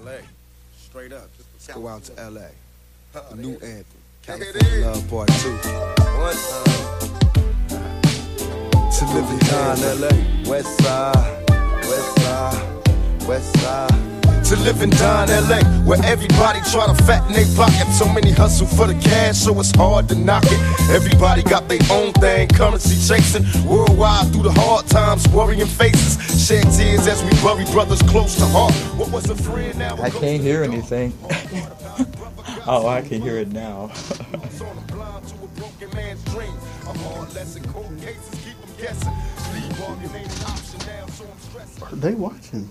LA. Straight up. Let's go out to LA. The new anthem. California California Love Part 2. One time. To live and die in LA. West side, west side, west side. To live and die in LA, where everybody try to fatten their pocket. So many hustle for the cash, so it's hard to knock it. Everybody got their own thing, currency chasing. Worldwide through the hard times, worrying faces. Shed tears as we bury brothers close to heart. What was a friend now? I can't hear anything. Oh, I can hear it now. Are they watching?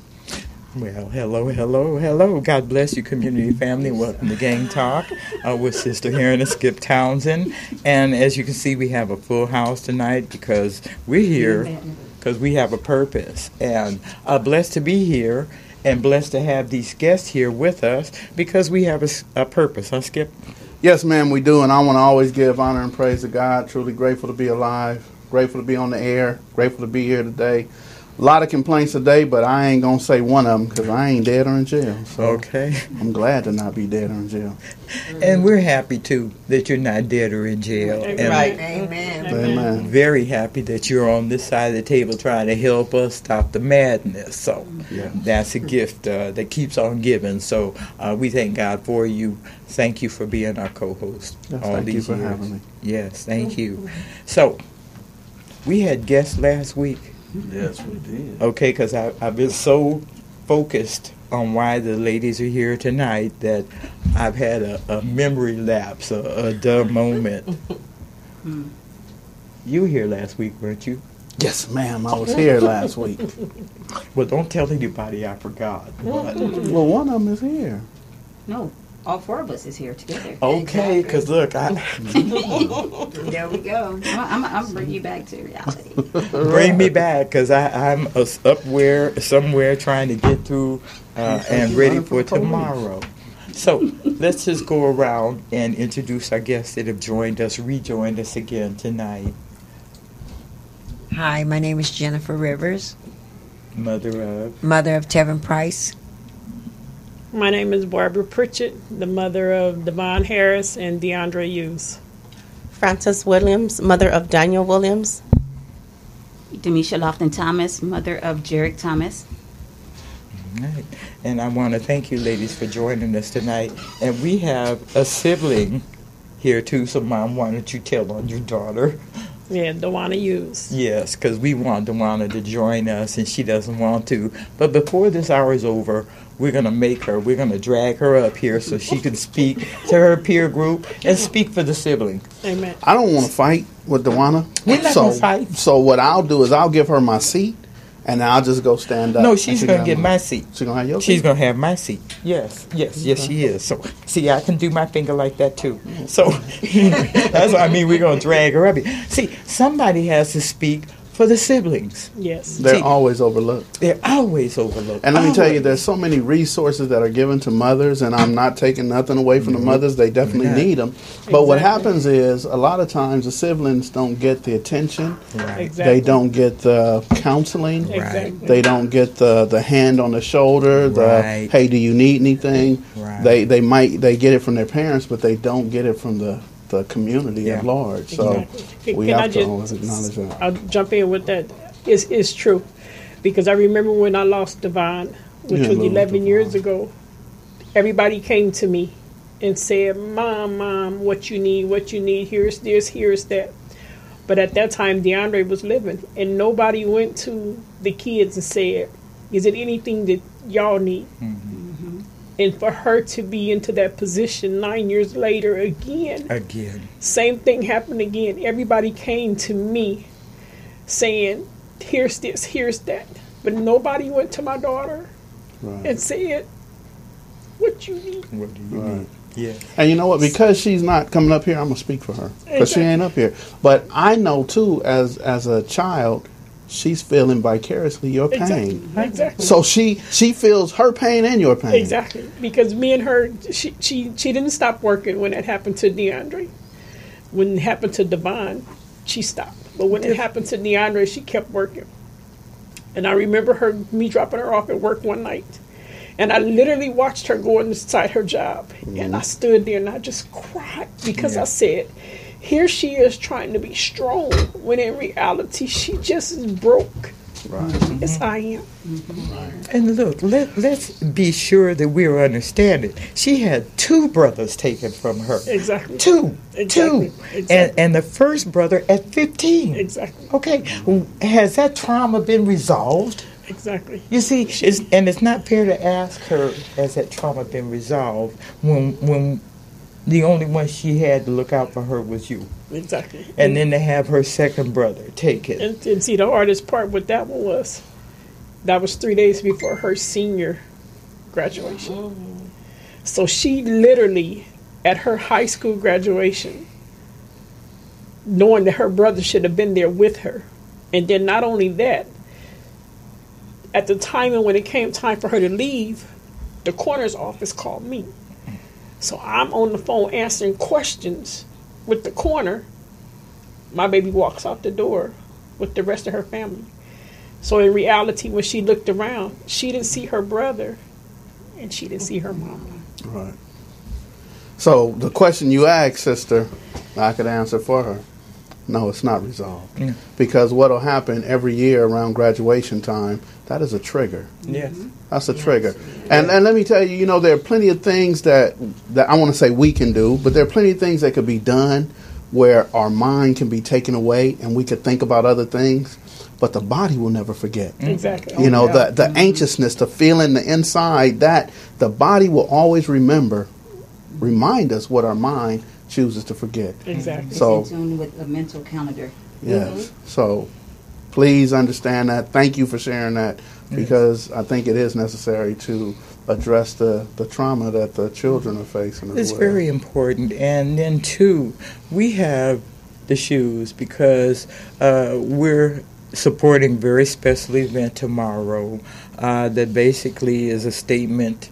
Well, hello. God bless you, community family. Welcome to Gang Talk with Sister Herron and Skipp Townsend. And as you can see, we have a full house tonight because we're here because we have a purpose. And blessed to be here and blessed to have these guests here with us because we have a purpose. Huh, Skipp? Yes, ma'am, we do. And I want to always give honor and praise to God. Truly grateful to be alive. Grateful to be on the air. Grateful to be here today. A lot of complaints today, but I ain't going to say one of them because I ain't dead or in jail. So okay. I'm glad to not be dead or in jail. And we're happy, too, that you're not dead or in jail. Right. And Amen. very happy that you're on this side of the table trying to help us stop the madness. So that's a gift that keeps on giving. So we thank God for you. Thank you for being our co-host all these years. Thank you for having me. Yes, thank you. So we had guests last week. Yes, we did. Okay, because I've been so focused on why the ladies are here tonight that I've had a memory lapse, a dumb moment. You were here last week, weren't you? Yes, ma'am, I was here last week. Well, don't tell anybody I forgot. But. Well, one of them is here. No, all four of us is here together. Okay, because look, There we go. I'm bringing you back to reality. bring me back because I'm somewhere trying to get through and ready for tomorrow. So let's just go around and introduce our guests that have rejoined us again tonight. Hi, my name is Jennifer Rivers, Mother of Tevin Price. My name is Barbara Pritchett, the mother of Devon Harris and DeAndre Hughes. Frances Williams, mother of Daniel Williams. Demisha Lofton Thomas, mother of Jarek Thomas. All right. And I want to thank you ladies for joining us tonight. And we have a sibling here too, so Mom, why don't you tell on your daughter? Yeah, Dewana Hughes. Yes, because we want Dewana to join us and she doesn't want to. But before this hour is over, we're going to drag her up here so she can speak to her peer group and speak for the siblings. Amen. I don't want to fight with Dewana. We're not going to fight. So what I'll do is I'll give her my seat, and I'll just go stand up. No, she's going to get my seat. She's going to have your seat? She's going to have my seat. Yes, she is. So, see, I can do my finger like that, too. So, that's what I mean. We're going to drag her up here. See, somebody has to speak for the siblings. Yes. They're always overlooked. They're always overlooked. And let me tell you, there's so many resources that are given to mothers, and I'm not taking nothing away from the mothers. They definitely need them. But what happens is, a lot of times, the siblings don't get the attention. Right. Exactly. They don't get the counseling. Exactly. They don't get the hand on the shoulder. Right. Hey, do you need anything? Right. They get it from their parents, but they don't get it from the community at large. So we have to always acknowledge that. I'll jump in with that. It's true. Because I remember when I lost Devon, which was 11 years ago, everybody came to me and said, Mom, what you need, here's this, here's that. But at that time, DeAndre was living, and nobody went to the kids and said, is it anything that y'all need? Mm-hmm. And for her to be into that position 9 years later again, same thing happened again. Everybody came to me saying, here's this, here's that. But nobody went to my daughter and said, what you need. What do you need? Yeah. And you know what? Because she's not coming up here, I'm going to speak for her. Because she ain't up here. But I know, too, as a child, she's feeling vicariously your pain. Exactly. So she feels her pain and your pain. Exactly. Because me and her, she didn't stop working when it happened to DeAndre. When it happened to Devon, she stopped. But when it happened to DeAndre, she kept working. And I remember me dropping her off at work one night. And I literally watched her go inside her job. And I stood there and I just cried because I said, here she is trying to be strong when in reality she just is broke. Right. Yes, I am. And look, let's be sure that we're understanding. She had 2 brothers taken from her. Exactly. Two. Exactly. And the first brother at 15. Exactly. Okay. Has that trauma been resolved? Exactly. You see, it's not fair to ask her, has that trauma been resolved, when the only one she had to look out for her was you. Exactly. And then to have her second brother take it. And see, the hardest part with that one was, that was 3 days before her senior graduation. So she literally, at her high school graduation, knowing that her brother should have been there with her. And then not only that, at the time and when it came time for her to leave, the coroner's office called me. So I'm on the phone answering questions with the coroner. My baby walks out the door with the rest of her family. So in reality, when she looked around, she didn't see her brother and she didn't see her mama. Right. So the question you asked, sister, I could answer for her. No, it's not resolved. Yeah. Because what will happen every year around graduation time, that is a trigger. Yes. That's a trigger. And let me tell you, there are plenty of things that I want to say we can do, but there are plenty of things that could be done where our mind can be taken away and we could think about other things, but the body will never forget. Exactly. The anxiousness, the feeling, the inside, that the body will always remind us what our mind chooses to forget. Exactly. So, it's in tune with a mental calendar. yes. So please understand that. Thank you for sharing that, because I think it is necessary to address the trauma that the children are facing as It's well. very important. And then, too, we have the shoes because we're supporting a very special event tomorrow that basically is a statement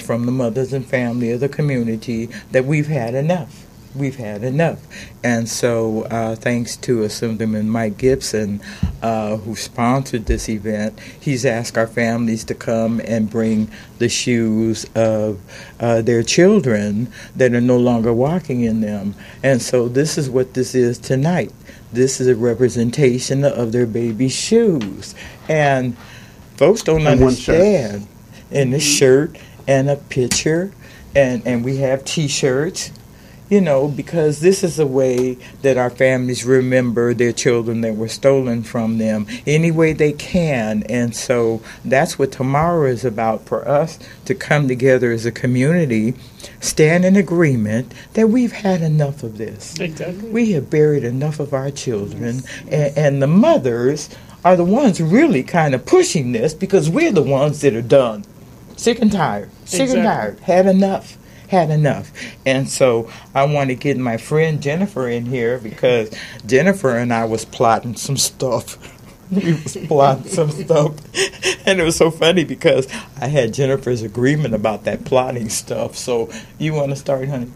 from the mothers and family of the community that we've had enough. We've had enough. And so thanks to Assemblyman Mike Gibson, who sponsored this event, he's asked our families to come and bring the shoes of their children that are no longer walking in them. And so this is what this is tonight. This is a representation of their baby shoes. And folks don't understand. In a shirt and a picture, and we have T-shirts, because this is a way that our families remember their children that were stolen from them any way they can. And so that's what tomorrow is about, for us to come together as a community, stand in agreement that we've had enough of this. Exactly. We have buried enough of our children, and the mothers are the ones really kind of pushing this, because we're the ones that are done. Sick and tired. Sick and tired. Had enough. And so I want to get my friend Jennifer in here, because Jennifer and I was plotting some stuff. We was plotting some stuff. And it was so funny because I had Jennifer's agreement about that plotting stuff. So you want to start, honey?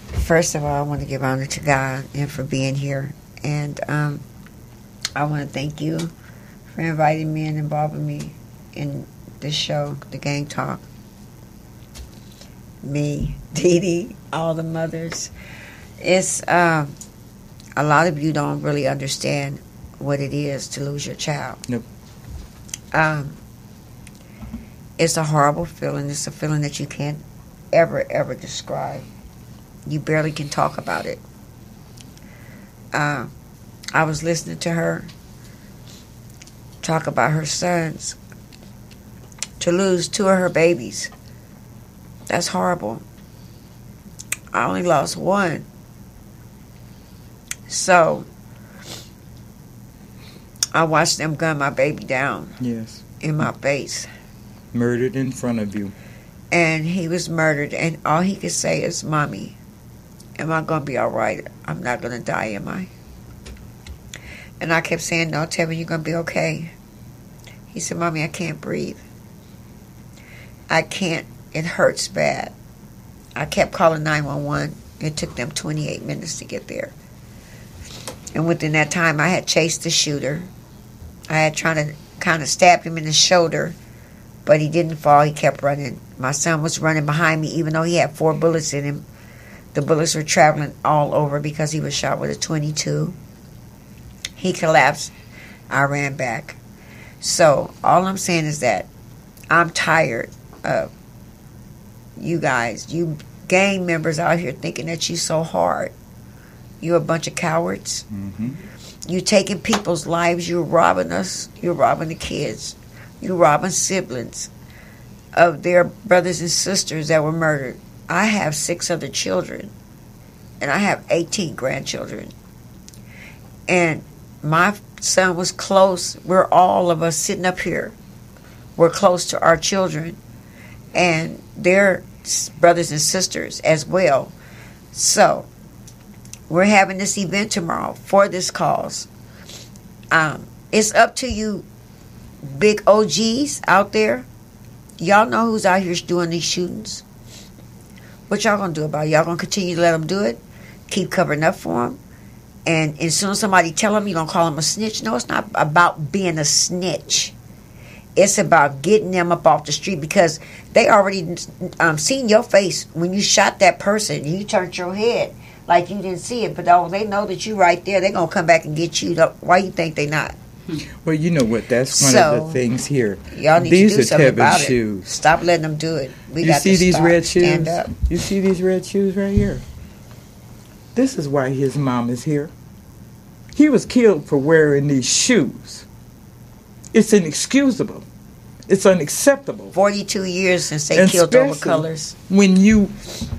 First of all, I want to give honor to God and for being here. And I want to thank you for inviting me and involving me in this show, The Gang Talk. Me, Dee Dee, all the mothers. It's a lot of you don't really understand what it is to lose your child. Nope. It's a horrible feeling. It's a feeling that you can't ever describe. You barely can talk about it. I was listening to her talk about her sons. To lose 2 of her babies, that's horrible. I only lost 1. So I watched them gun my baby down. Yes. In my face. Murdered in front of you. And he was murdered, and all he could say is, "Mommy, am I going to be all right? I'm not going to die, am I?" And I kept saying, "No, tell me you're going to be okay." He said, "Mommy, I can't breathe. I can't. It hurts bad." I kept calling 911. It took them 28 minutes to get there. And within that time, I had chased the shooter. I had tried to kind of stabbed him in the shoulder, but he didn't fall. He kept running. My son was running behind me, even though he had 4 bullets in him. The bullets were traveling all over because he was shot with a .22. He collapsed. I ran back. So all I'm saying is that I'm tired of you guys, you gang members out here thinking that you're so hard. You're a bunch of cowards. Mm-hmm. You're taking people's lives. You're robbing us. You're robbing the kids. You're robbing siblings of their brothers and sisters that were murdered. I have 6 other children, and I have 18 grandchildren. And my son was close. We're all of us sitting up here. We're close to our children and their brothers and sisters as well. So we're having this event tomorrow for this cause. It's up to you big OGs out there. Y'all know who's out here doing these shootings. What y'all gonna do about it? Y'all gonna continue to let them do it? Keep covering up for them? And as soon as somebody tell them, you're gonna call them a snitch? No, it's not about being a snitch. It's about getting them up off the street, because they already seen your face when you shot that person. You turned your head like you didn't see it, but they know that you right there. They're gonna come back and get you. Why you think they not? Well, you know what? That's one of the things here. Y'all need These to do something about shoes. it. Stop letting them do it. You see these red shoes? You see these red shoes right here? This is why his mom is here. He was killed for wearing these shoes. It's inexcusable. It's unacceptable. 42 years since they killed over colors. When you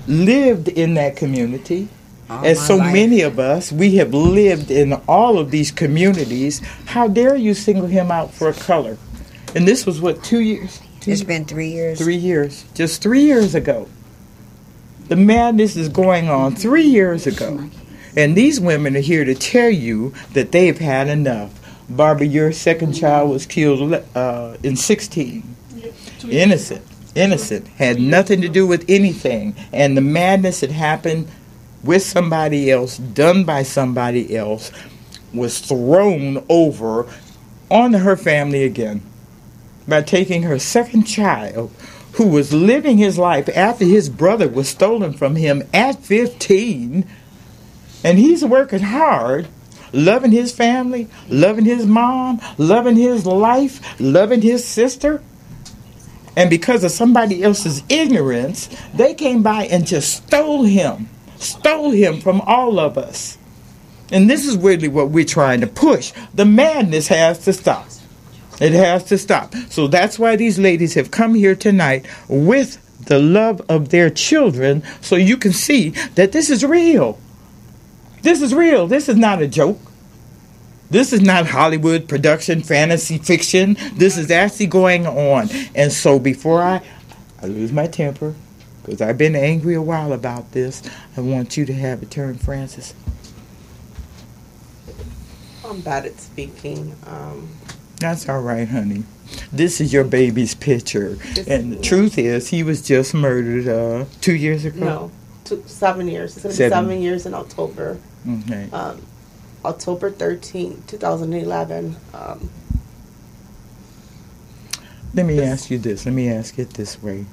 lived in that community, as so many of us, we have lived in all of these communities. How dare you single him out for a color? And this was what, 2 years? It's been 3 years. 3 years. Just 3 years ago. The madness is going on 3 years ago. And these women are here to tell you that they've had enough. Barbara, your second child was killed in 16. Innocent. Had nothing to do with anything. And the madness that happened with somebody else, done by somebody else, was thrown over on her family again by taking her second child, who was living his life after his brother was stolen from him at 15. And he's working hard, loving his family, loving his mom, loving his life, loving his sister. And because of somebody else's ignorance, they came by and just stole him from all of us. And this is really what we're trying to push. The madness has to stop. It has to stop. So that's why these ladies have come here tonight with the love of their children, so you can see that this is real. This is real. This is not a joke. This is not Hollywood production, fantasy fiction. This is actually going on. And so before I lose my temper, because I've been angry a while about this, I want you to have a turn, Francis. I'm bad at speaking. That's all right, honey. This is your baby's picture. And the truth is, he was just murdered 2 years ago. No, 7 years. It's going to be 7 years in October. Okay. October 13th, 2011. Let me ask you this. Let me ask it this way.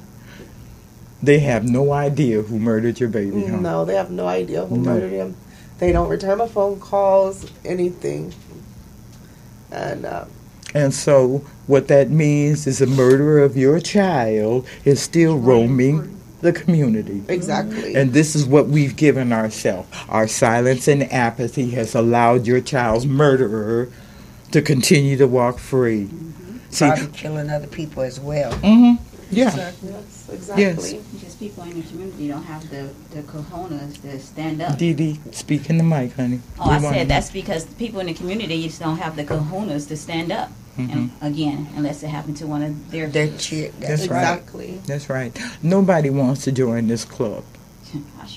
They have no idea who murdered your baby, huh? No, they have no idea who murdered him. They don't return my phone calls, anything. And so what that means is the murderer of your child is still roaming the community. Exactly. And this is what we've given ourselves. Our silence and apathy has allowed your child's murderer to continue to walk free. See, probably killing other people as well. Mm-hmm. Yeah. Yes, exactly. Yes. Just people in the community don't have the cojones to stand up. Dee Dee, speak in the mic, honey. Oh, I said that's because people in the community just don't have the cojones to stand up. Mm-hmm. And again, unless it happened to one of their kids. That's exactly. Right. That's right. Nobody wants to join this club.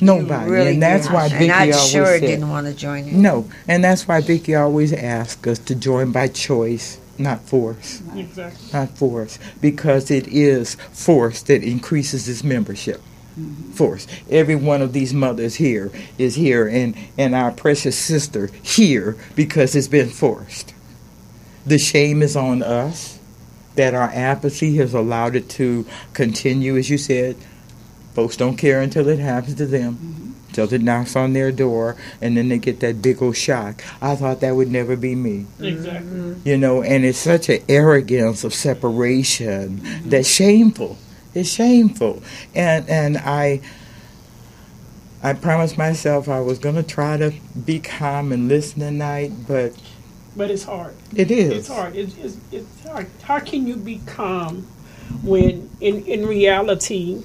Nobody. Really and that's why Vicky always said, didn't want to join it. No. And that's why Vicky always asks us to join by choice, not force. Exactly. Not force. Because it is force that increases its membership. Mm-hmm. Force. Every one of these mothers here is here, and our precious sister here because it's been forced. The shame is on us that our apathy has allowed it to continue. As you said, folks don't care until it happens to them, until it knocks on their door, and then they get that big old shock. I thought that would never be me. Exactly. You know, and it's such an arrogance of separation that's shameful. It's shameful. And I promised myself I was going to try to be calm and listen tonight, but it's hard. It is. It's hard. It's hard. How can you be calm when, in reality,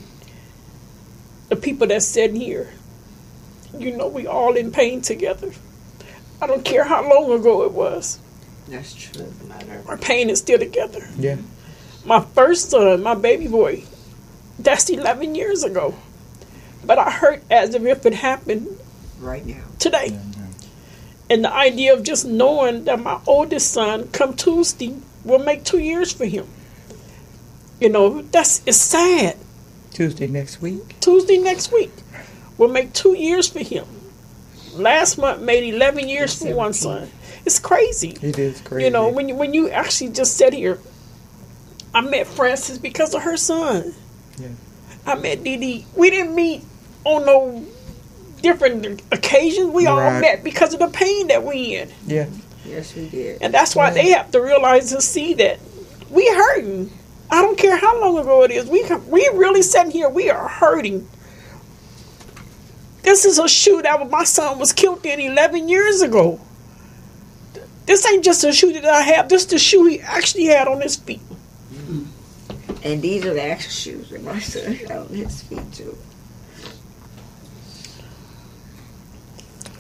the people that's sitting here, you know, we all in pain together. I don't care how long ago it was. That's true. Doesn't matter. Our pain is still together. Yeah. My first son, my baby boy, that's 11 years ago. But I hurt as if it happened Right now. today. And the idea of just knowing that my oldest son, come Tuesday, will make 2 years for him. You know, it's sad. Tuesday next week. Tuesday next week will make 2 years for him. Last month made 11 years for one son. It's crazy. It is crazy. You know, when you actually just sit here, I met Frances because of her son. Yeah. I met Dee Dee. We didn't meet on no different occasions. We all met because of the pain that we in. Yeah. Yes, we did. And that's why they have to realize and see that we hurting. I don't care how long ago it is. We really sitting here. We are hurting. This is a shoe that my son was killed in 11 years ago. This ain't just a shoe that I have. This is the shoe he actually had on his feet. And these are the actual shoes that my son had on his feet, too.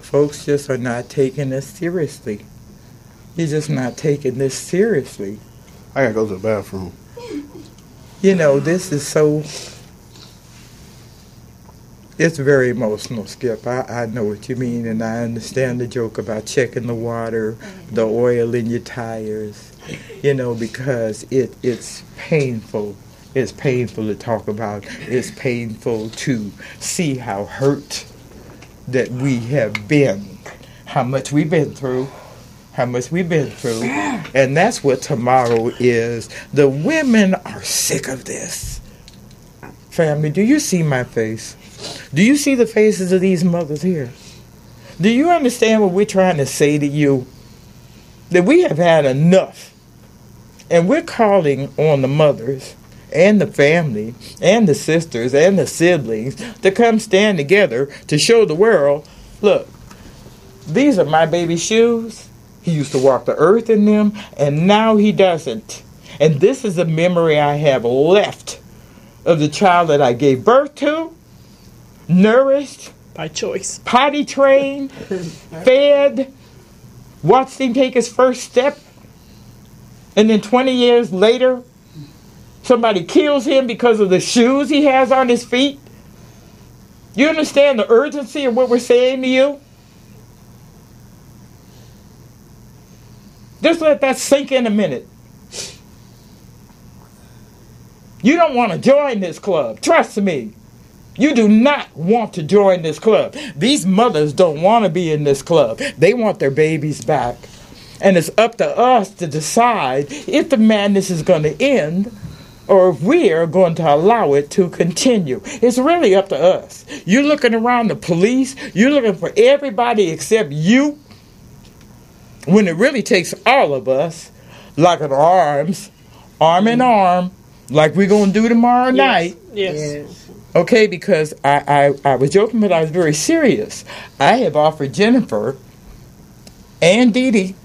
Folks just are not taking this seriously. You're just not taking this seriously. I gotta go to the bathroom. You know, this is so... It's very emotional, Skip. I know what you mean, and I understand the joke about checking the water, the oil in your tires, you know, because it's painful. It's painful to talk about. It's painful to see how hurt that we have been, how much we've been through, and that's what tomorrow is. The women are sick of this. Family, do you see my face? Do you see the faces of these mothers here? Do you understand what we're trying to say to you? That we have had enough. And we're calling on the mothers and the family and the sisters and the siblings to come stand together to show the world, look, these are my baby's shoes. He used to walk the earth in them, and now he doesn't. And this is a memory I have left of the child that I gave birth to, nourished, by choice, potty trained, fed, watched him take his first step, and then 20 years later, somebody kills him because of the shoes he has on his feet. You understand the urgency of what we're saying to you? Just let that sink in a minute. You don't want to join this club. Trust me. You do not want to join this club. These mothers don't want to be in this club. They want their babies back. And it's up to us to decide if the madness is going to end or if we are going to allow it to continue. It's really up to us. You're looking around the police. You're looking for everybody except you. When it really takes all of us, like an arm in arm, like we're going to do tomorrow night. Yes. Okay, because I was joking, but I was very serious. I have offered Jennifer and Dee Dee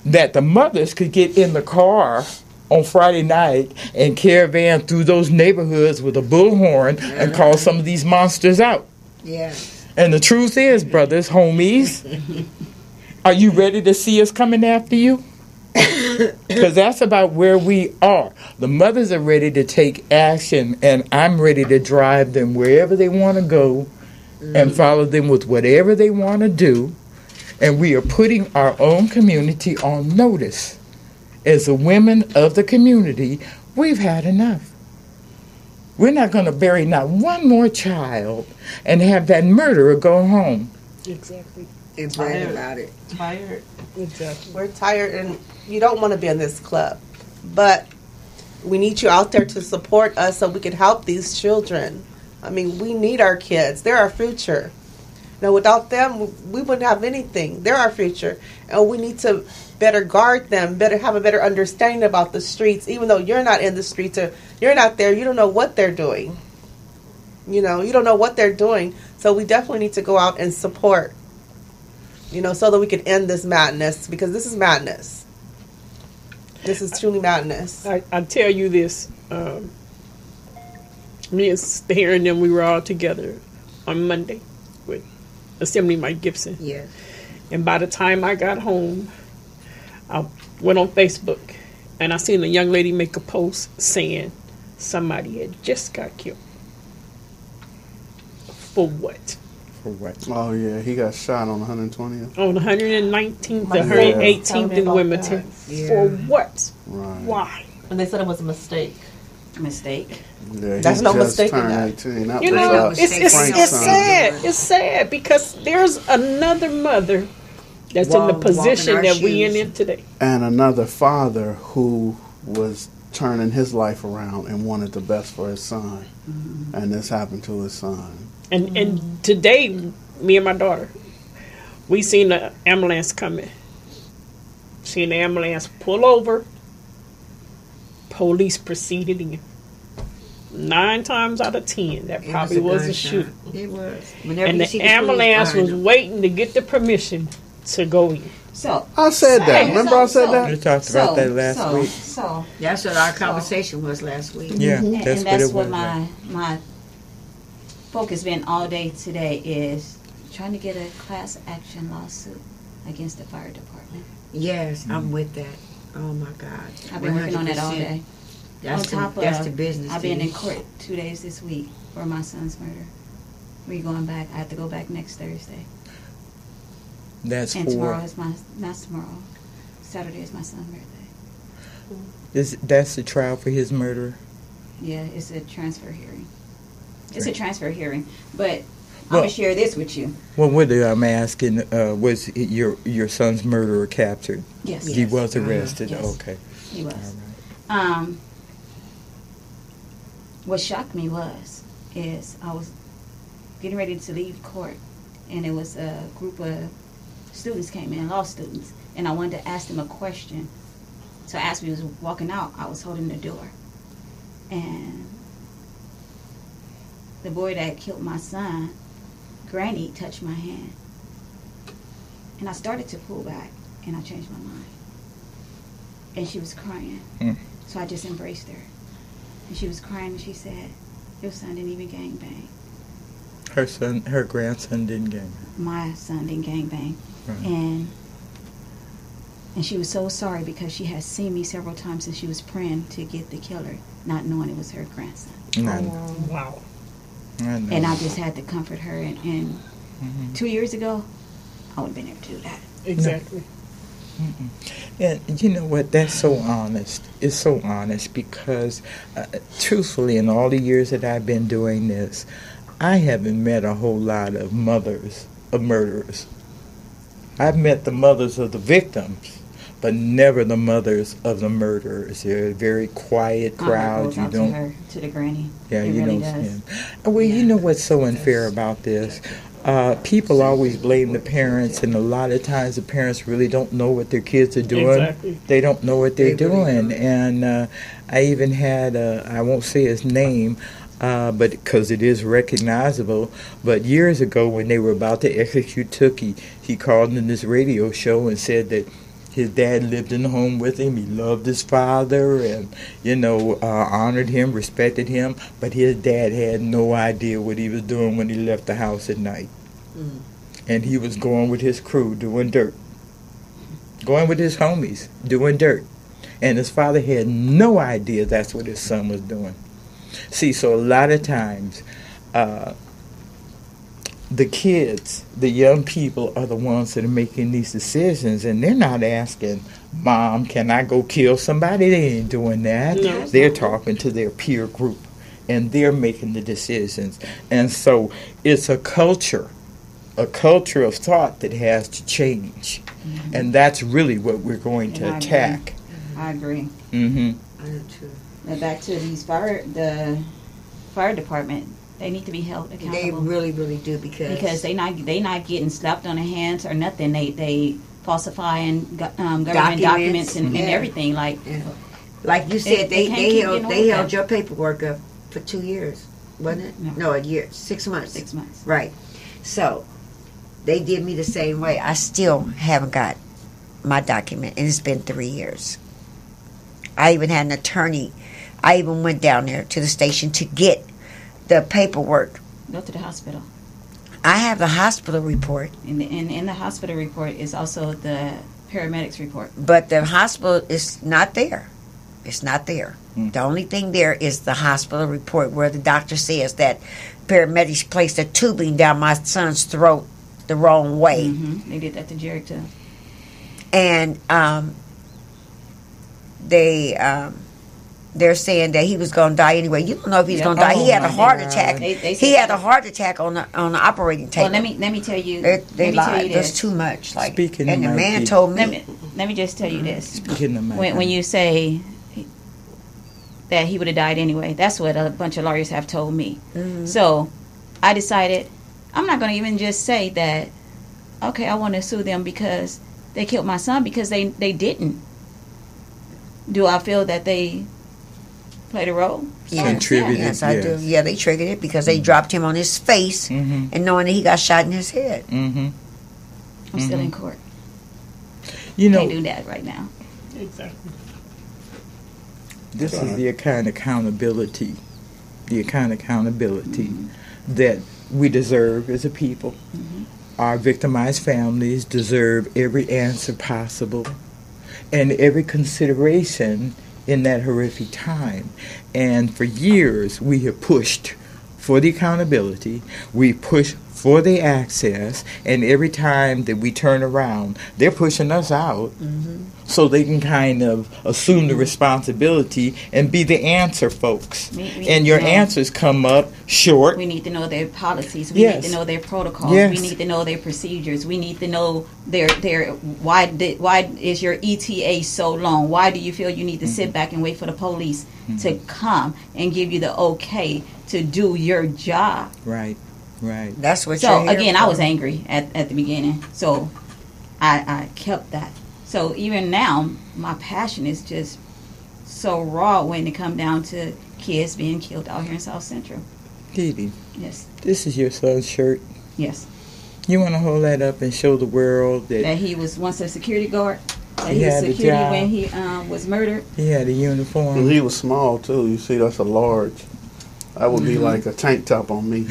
that the mothers could get in the car on Friday night and caravan through those neighborhoods with a bullhorn and call some of these monsters out. Yeah. And the truth is, brothers, homies, are you ready to see us coming after you? Because that's about where we are. The mothers are ready to take action, and I'm ready to drive them wherever they want to go and follow them with whatever they want to do. And we are putting our own community on notice. As the women of the community, we've had enough. We're not going to bury not one more child and have that murderer go home. Exactly. and brag about it. Tired. Exactly. We're tired, and you don't want to be in this club. But we need you out there to support us so we can help these children. I mean, we need our kids. They're our future. Now, without them, we wouldn't have anything. They're our future. And we need to better guard them, have a better understanding about the streets. Even though you're not in the streets or you're not there, you don't know what they're doing. You don't know what they're doing. So we definitely need to go out and support, so that we can end this madness, because this is madness. This is truly madness. I tell you this. Me and Sister Herron and them, we were all together on Monday with Assembly Mike Gibson. Yes. And by the time I got home, I went on Facebook and I seen a young lady make a post saying somebody had just got killed. For what? For what? Oh, yeah, he got shot on 120th. On 119th to My 118th son in about Wilmington. that. For Yeah. what? Right. Why? And they said it was a mistake. Mistake. Yeah, he That's no just mistake in turned that. 18. That You was, know, it's Frank's son. sad. It's sad because there's another mother that's in the position walking our that we shoes. in today. And another father who was turning his life around and wanted the best for his son. Mm-hmm. And this happened to his son. And today, me and my daughter, we seen the ambulance coming. Seen the ambulance pull over. Police proceeded in. 9 times out of 10, that It probably was a gunshot. shooting. It was. Whenever And you see the police ambulance behind was them. waiting to get the permission to go in. So I said that. Remember I said that? We talked about that last week. So That's what our conversation was last week. Yeah, and that's that's what it what was. my focus been all day today is trying to get a class action lawsuit against the fire department. Yes, I'm with that. Oh my God. I've been working on that all 100%. day. That's, On top that's of, the business. I've been to in you. court 2 days this week for my son's murder. We're going back. I have to go back next Thursday. That's And for tomorrow is not tomorrow. Saturday is my son's birthday. that's the trial for his murder. Yeah, it's a transfer hearing. It's a transfer hearing, but I'm Well- gonna share this with you. Well, what I'm asking, was your son's murderer captured? Yes, He was arrested. Yes. Okay. he was. All right. What shocked me is I was getting ready to leave court, and it was a group of students came in, law students, and I wanted to ask them a question. So as we was walking out, I was holding the door, and the boy that killed my son, Granny, touched my hand, and I started to pull back, and I changed my mind, and she was crying. So I just embraced her. And she was crying and she said, your son didn't even gangbang. Her grandson didn't gang. My son didn't gangbang. Right. And she was so sorry because she had seen me several times and she was praying to get the killer, not knowing it was her grandson. Wow. I know. And I just had to comfort her. And 2 years ago, I would have been able to do that. Exactly. And you know what? That's so honest. It's so honest because, truthfully, in all the years that I've been doing this, I haven't met a whole lot of mothers of murderers. I've met the mothers of the victims, but never the mothers of the murderers. They're a very quiet crowd. My heart goes out to her, to the granny. Yeah, it you really know. does. Well, you know what's so unfair about this? People always blame the parents, and a lot of times the parents really don't know what their kids are doing. Exactly. They don't know what they're They really doing. don't. And I even had, I won't say his name, but because it is recognizable, but years ago when they were about to execute Tookie, he called in this radio show and said that his dad lived in the home with him. He loved his father and, honored him, respected him. But his dad had no idea what he was doing when he left the house at night. And he was going with his crew doing dirt. Going with his homies doing dirt. And his father had no idea that's what his son was doing. See, so a lot of times, the kids, the young people are the ones that are making these decisions, and they're not asking, Mom, can I go kill somebody? They ain't doing that. No. They're talking to their peer group, and they're making the decisions. And so it's a culture a culture of thought that has to change. And that's really what we're going to attack. I agree. Mm-hmm. I do too. Now back to the fire department. They need to be held accountable. They really, really do because they not getting slapped on the hands or nothing. They falsifying government documents and everything. Like you said, they held your paperwork up for 2 years, wasn't it? No, a year, 6 months. 6 months. Right. So they did me the same way. I still haven't got my document, and it's been 3 years. I even had an attorney. I even went down there to the station to get the paperwork. Go to the hospital. I have the hospital report. In the hospital report is also the paramedics report. But the hospital is not there. It's not there. The only thing there is the hospital report where the doctor says that paramedics placed a tubing down my son's throat the wrong way. Mm-hmm. They did that to Jerry too. And they're saying that he was going to die anyway. You don't know if he's going to die. He had a heart attack. He had a heart attack on the operating table. Well, let me tell you. They lied. That's too much. Like, Speaking and the of man told me. Let me just tell you this. Speaking of when you say that he would have died anyway, that's what a bunch of lawyers have told me. Mm-hmm. So I decided I'm not going to even just say that. Okay, I want to sue them because they killed my son, because they didn't. Do I feel that they played a role? Contributed. Yes, I do. Yeah, they triggered it because they dropped him on his face and knowing that he got shot in his head. Mm-hmm. I'm still in court. You know, Can't do that right now. Exactly. This is the kind of accountability, that we deserve as a people. Mm-hmm. Our victimized families deserve every answer possible and every consideration in that horrific time. And for years, we have pushed for the accountability. We push for the access. And every time that we turn around, they're pushing us out so they can kind of assume the responsibility and be the answer folks. And your answers come up short. We need to know their policies. We need to know their protocols. We need to know their procedures. We need to know their why is your ETA so long? Why do you feel you need to sit back and wait for the police to come and give you the okay to do your job? Right. That's what So you're again, here I for. was angry at the beginning. So I kept that. So even now, my passion is just so raw when it comes down to kids being killed out here in South Central. Dee Dee, Yes. this is your son's shirt. Yes. You want to hold that up and show the world that He was once a security guard. That He he was had a security job. when he was murdered. he had a uniform? And he was small too. You see, that's a large. That would be like a tank top on me.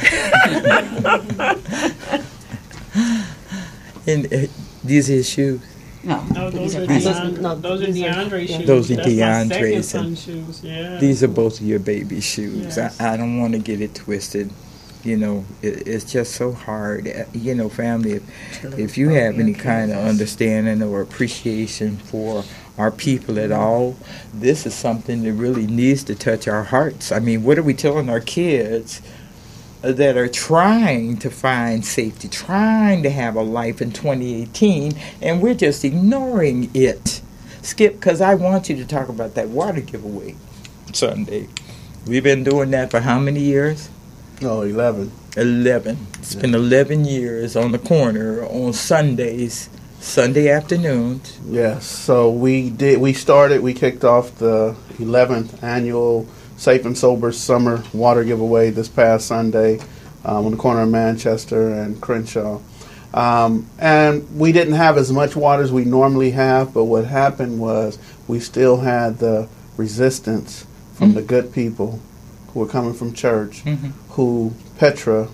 And these are his shoes. No, No, these those are are presents. those are DeAndre shoes. Those are That's my DeAndre's second and- son's shoes. Yeah. These are both of your baby shoes. Yes. I don't want to get it twisted. You know, it's just so hard. You know, family, if you have any kind of understanding or appreciation for our people at all, this is something that really needs to touch our hearts. I mean, what are we telling our kids that are trying to find safety, trying to have a life in 2018, and we're just ignoring it? Skip, because I want you to talk about that water giveaway Sunday. We've been doing that for how many years? Oh, 11. 11. It's been 11 years on the corner on Sundays, Sunday afternoons. Yes. So we kicked off the 11th annual Safe and Sober Summer Water Giveaway this past Sunday on the corner of Manchester and Crenshaw. And we didn't have as much water as we normally have, but what happened was we still had the resistance from the good people who were coming from church, who Petra,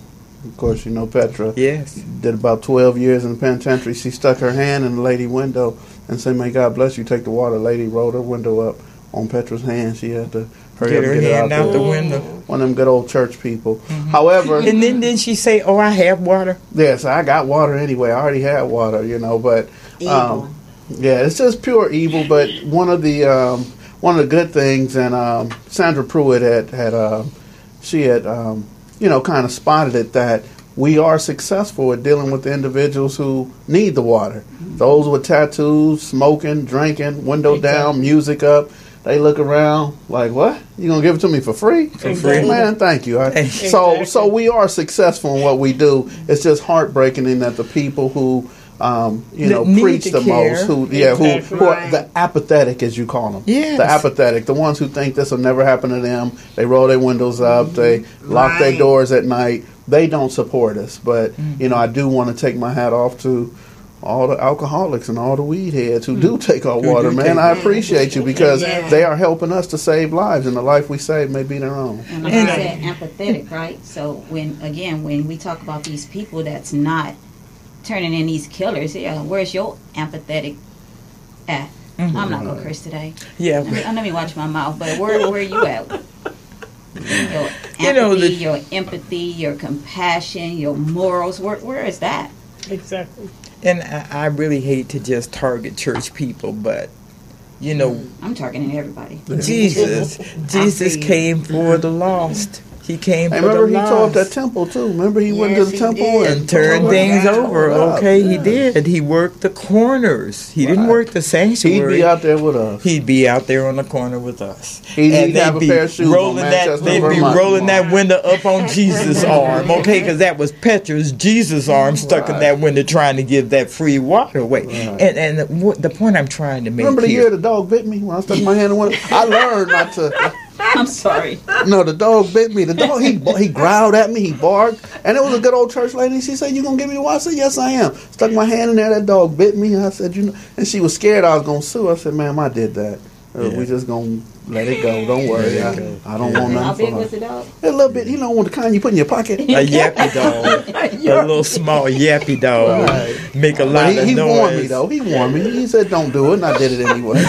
of course you know Petra, Yes. did about 12 years in the penitentiary. She stuck her hand in the lady window and said, "May God bless you, take the water." Lady rolled her window up on Petra's hand. She had to hurry Get up her and get hand it out out the there. window. One of them good old church people. However, And then didn't she say, "Oh, I have water"? yes, I got water anyway. I already had water, but Evil. yeah, it's just pure evil. But one of the good things, and Sandra Pruitt had kind of spotted it, that we are successful at dealing with the individuals who need the water. Those with tattoos, smoking, drinking, window down, music up. They look around like, what? You going to give it to me for free? For free. Man, thank you. So we are successful in what we do. It's just heartbreaking in that the people who preach the most, who are the apathetic, as you call them. Yes. The apathetic, the ones who think this will never happen to them. They roll their windows up, they lock their doors at night. They don't support us. But, I do want to take my hat off to all the alcoholics and all the weed heads who do take our water, man. I appreciate you because they are helping us to save lives, and the life we save may be their own. And like I said, empathetic, right? So when we talk about these people that's not turning in these killers, where's your empathetic at? I'm not gonna curse today. Yeah. Let me watch my mouth. But where you at? Your empathy, your empathy, your compassion, your morals. Where is that? Exactly. And I really hate to just target church people, but I'm targeting everybody. Jesus came for the lost. He came for the lost. Remember, he tore up that temple, too. Remember, he went to the temple and turned things over. Okay, he did. He worked the corners. He didn't work the sanctuary. He'd be out there with us. He'd be out there on the corner with us. He'd have a pair of shoes on Manchester, they'd be rolling that window up on Jesus' arm, okay, because that was Petra's Jesus' arm stuck in that window trying to give that free water away. Right. And the point I'm trying to make Remember the year the dog bit me when I stuck my hand in one? I learned not to... I'm sorry. No, the dog bit me. The dog, he growled at me. He barked. And it was a good old church lady. She said, you going to give me the water? I said, yes, I am. Stuck my hand in there. That dog bit me. I said, and she was scared I was going to sue. I said, ma'am, I did that. We just going to let it go. Don't worry. I don't want nothing. How big was the dog? A little bit. You know, the kind you put in your pocket. A yappy dog. A little small yappy dog. Right. Make a lot of noise. He warned me, though. He warned me. He said, don't do it. And I did it anyway.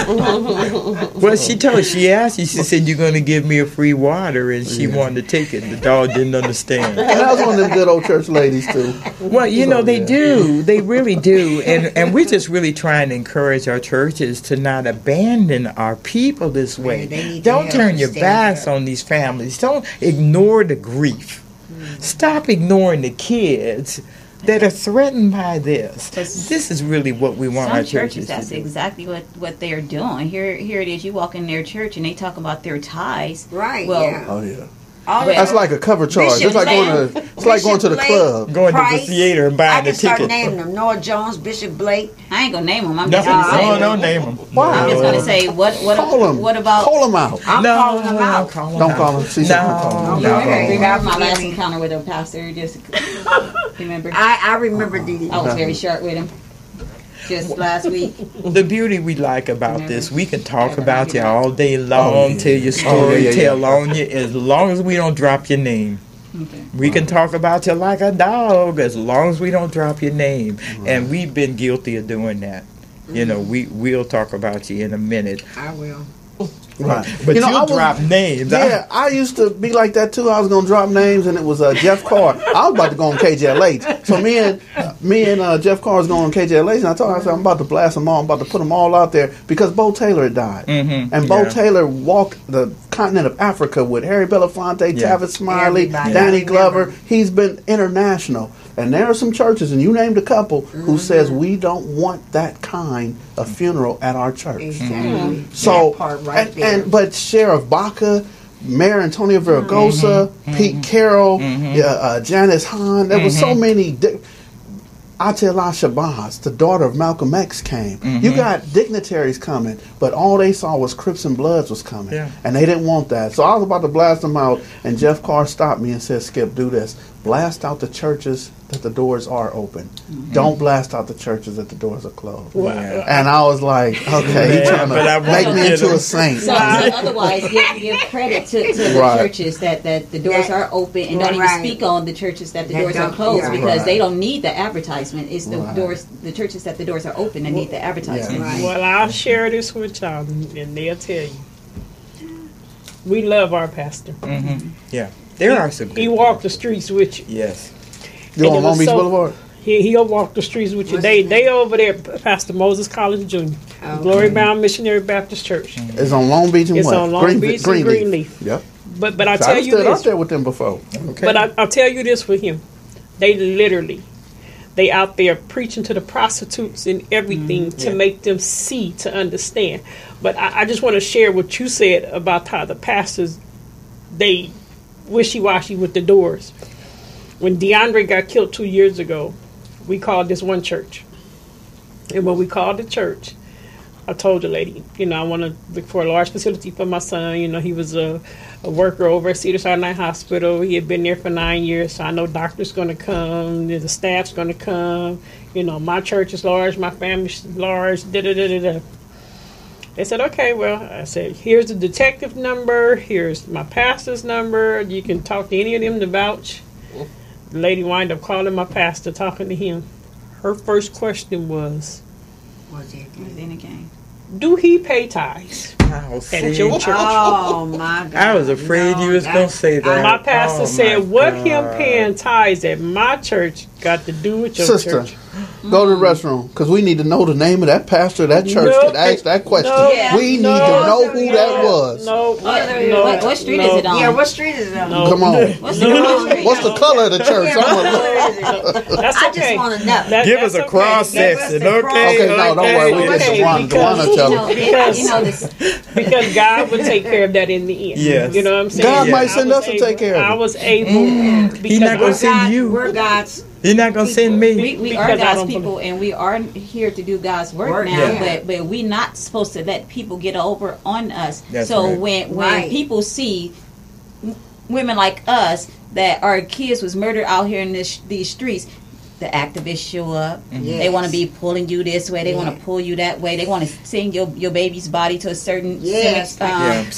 Well, she asked you, she said, you're going to give me a free water. And she wanted to take it. The dog didn't understand. And that was one of them good old church ladies, too. Well, they do. They really do. And we're just really trying to encourage our churches to not abandon our people this way. Don't turn your backs on these families. Don't ignore the grief. Stop ignoring the kids that are threatened by this. This is really what we want our churches to do. That's exactly what they're doing. Here it is. You walk in their church and they talk about their ties. Right. Well, Oh yeah. That's like a cover charge. It's like going to the club. Going to the theater and buying the ticket. I can start naming them. Noah Jones, Bishop Blake. I ain't gonna name them. I'm just gonna say. No, name them. Why? I'm just gonna say what about? Call them out. I'm calling them out. Don't call them. Remember my last encounter with a pastor. Just remember. I remember Dee. I was very sharp with him. Just last week. The beauty we like about this, we can talk about you all day long, tell your story, tell on you, as long as we don't drop your name. Okay. We can talk about you like a dog as long as we don't drop your name. Right. And we've been guilty of doing that. We'll talk about you in a minute. I will. Right. But you'll drop names. Yeah, I used to be like that too. I was going to drop names, and it was Jeff Carr. I was about to go on KJLH. So me and Jeff Carr was going on KJLH, and I told him, I said, I'm about to blast them all. I'm about to put them all out there because Bo Taylor had died. Mm-hmm. And Bo Taylor walked the continent of Africa with Harry Belafonte, Tavis Smiley, Danny Glover. He's been international. And there are some churches, and you named a couple, who says we don't want that kind of funeral at our church. Exactly. So, that part right there. but Sheriff Baca, Mayor Antonio Vergosa, Pete Carroll, Janice Hahn, there was so many. Atila Shabazz, the daughter of Malcolm X, came. You got dignitaries coming, but all they saw was Crips and Bloods was coming. Yeah. And they didn't want that. So I was about to blast them out, and Jeff Carr stopped me and said, Skip, do this. Blast out the churches that the doors are open. Don't blast out the churches that the doors are closed. Wow. And I was like, okay, he's trying to make me into a saint. So otherwise, give credit to the churches that the doors are open, and don't even speak on the churches that the doors are closed because they don't need the advertisement. It's the churches that the doors are open that need the advertisement. Right. Well, I'll share this with y'all, and they'll tell you. We love our pastor. Mm-hmm. Yeah. There are some. He walked the streets with you. Yes. You on Long Beach Boulevard? He'll walk the streets with you. They over there, Pastor Moses Collins Jr. Okay. Glory Bound Missionary Baptist Church. It's on Long Beach and it's on Long Beach and Greenleaf. Yep. But I tell you this. I stood out there with them before. Okay. But I'll tell you this with him. They out there preaching to the prostitutes and everything to make them see, to understand. But I just want to share what you said about how the pastors, they wishy-washy with the doors. When DeAndre got killed 2 years ago, we called this one church. And when we called the church, I told the lady, I want to look for a large facility for my son. He was a worker over at Cedars-Sinai Hospital. He had been there for 9 years, so I know doctors going to come, the staff's going to come. My church is large, my family's large, da-da-da-da-da. They said, okay, well, I said, here's the detective number, here's my pastor's number, you can talk to any of them to vouch. The lady wound up calling my pastor, talking to him. Her first question was in a game. Do he pay tithes at your church? Oh my God! I was afraid you was gonna say that. My pastor said, "What him paying tithes at my church got to do with your Sister, church?" Go to the restroom, because we need to know the name of that pastor of that church that asked that question. We need to know who that was. What street is it on? Yeah, what street is it on? Come on. What's the color of the church? That's I okay. just want to know. Give us a cross section, okay? Okay, no, don't worry. We get Dewana tell because God would take care of that in the end. Yes. You know what I'm saying? God might send us to take care of it. I was able. He's not going to send you. We're God's. He's not going to send me. We are God's people, and we are here to do God's work now. Yeah. But we're not supposed to let people get over on us. That's so right. when people see women like us that our kids was murdered out here in these streets, the activists show up. Yes. They want to be pulling you this way. They want to pull you that way. They want to send your baby's body to a certain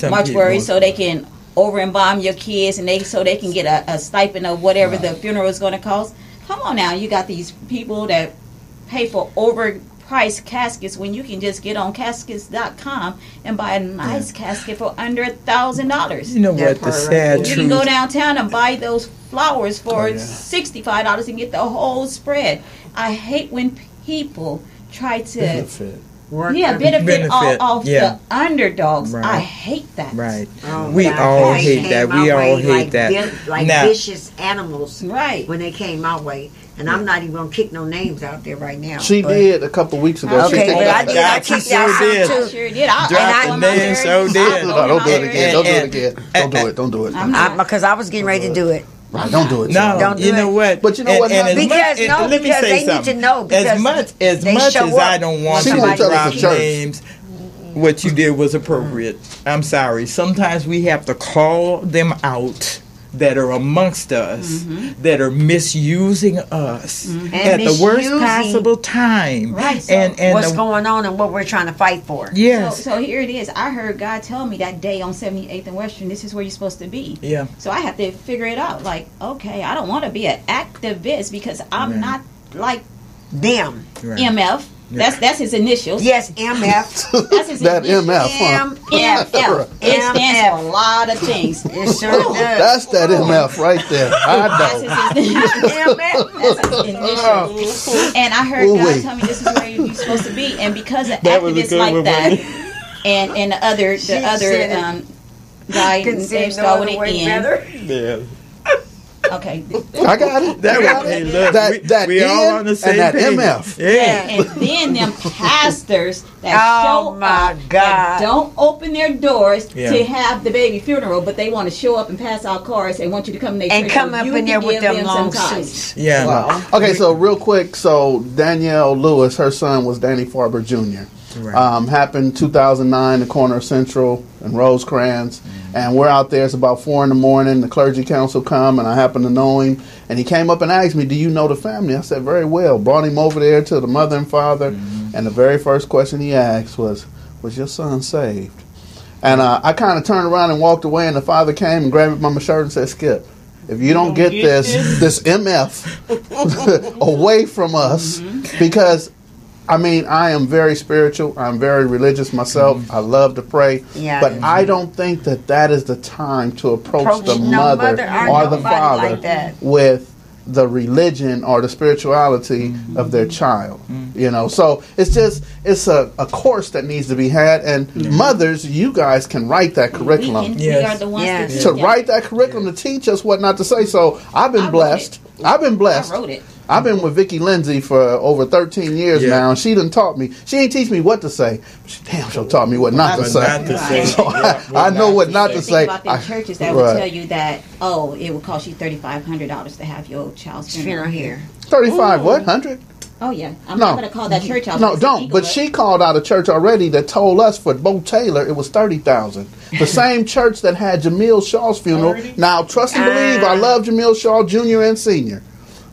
mortuary so they can over embalm your kids, and so they can get a stipend of whatever the funeral is going to cost. Come on now, you got these people that pay for overpriced caskets when you can just get on caskets.com and buy a nice casket for under $1,000. You know what? The sad truth. You can go downtown and buy those flowers for $65 and get the whole spread. I hate when people try to benefit off the underdogs. Right. I hate that. Right. Oh, we all hate that. We all hate that. Like now, vicious animals. Right. When they came my way. And I'm not even going to kick no names out there right now. She did a couple weeks ago. Okay, she but I did. I kicked out some did. too. I sure did. Dropped the name, so did. Don't do it again. Don't do it again. Don't do it. Because I was getting ready to do it. Right, don't do it. No, Don't do you know it. what? But you know what? Let me Because say they something. need to know. Because As much as show I up. don't want She to gonna tell us drop the church. names, what you did was appropriate. I'm sorry. Sometimes we have to call them out that are amongst us, that are misusing us at the worst possible time. Right. So and what's going on and what we're trying to fight for. Yes. So here it is. I heard God tell me that day on 78th and Western, this is where you're supposed to be. Yeah. So I have to figure it out. Like, okay, I don't want to be an activist because I'm not like Them. Right. MF. That's his initials. Yes, MF. That's his That initials. MF, huh? MF. It stands for a lot of things. It sure does. That's that MF right there. I That's know. his initials. MF. That's his initials. And I heard God tell me this is where you're supposed to be. And because of activists like that, and the other guy named Scott with an N. Okay. I got it. We all on the same and that page. MF. Yeah. And then them pastors that show my up God. that don't open their doors Yeah. to have the baby funeral, but they want to show up and pass out cards and want you to come And come up in there with them long suits. Yeah. Wow. Okay, so real quick, so Danielle Lewis, her son was Danny Farber Jr. Right. Happened 2009, the corner of Central and Rosecrans, and we're out there. It's about 4 a.m. The clergy council come, and I happen to know him, and he came up and asked me, "Do you know the family?" I said, "Very well." Brought him over there to the mother and father, and the very first question he asked was your son saved?" And I kind of turned around and walked away, and the father came and grabbed my shirt and said, "Skip, if you don't get this MF away from us," because I am very spiritual. I'm very religious myself. I love to pray. Yeah. But I don't think that is the time to approach the mother or the father like that. with the religion or the spirituality of their child. You know, so it's a course that needs to be had, and mothers, you guys can write that curriculum. We are the ones to write that curriculum to teach us what not to say. So I've been blessed. I've been blessed. I wrote it. I've been with Vicki Lindsay for over 13 years now, and she done taught me. She ain't teach me what to say, but she taught me what not to say. So I know what not to say. Think about the churches that would tell you that, it would cost you $3,500 to have your child's funeral here. 35, what, 100? Oh, yeah. I'm not going to call that church out. No, don't. But she called out a church already that told us for Bo Taylor it was $30,000. The same church that had Jamil Shaw's funeral. Now, trust and believe, I love Jamil Shaw Jr. and Sr.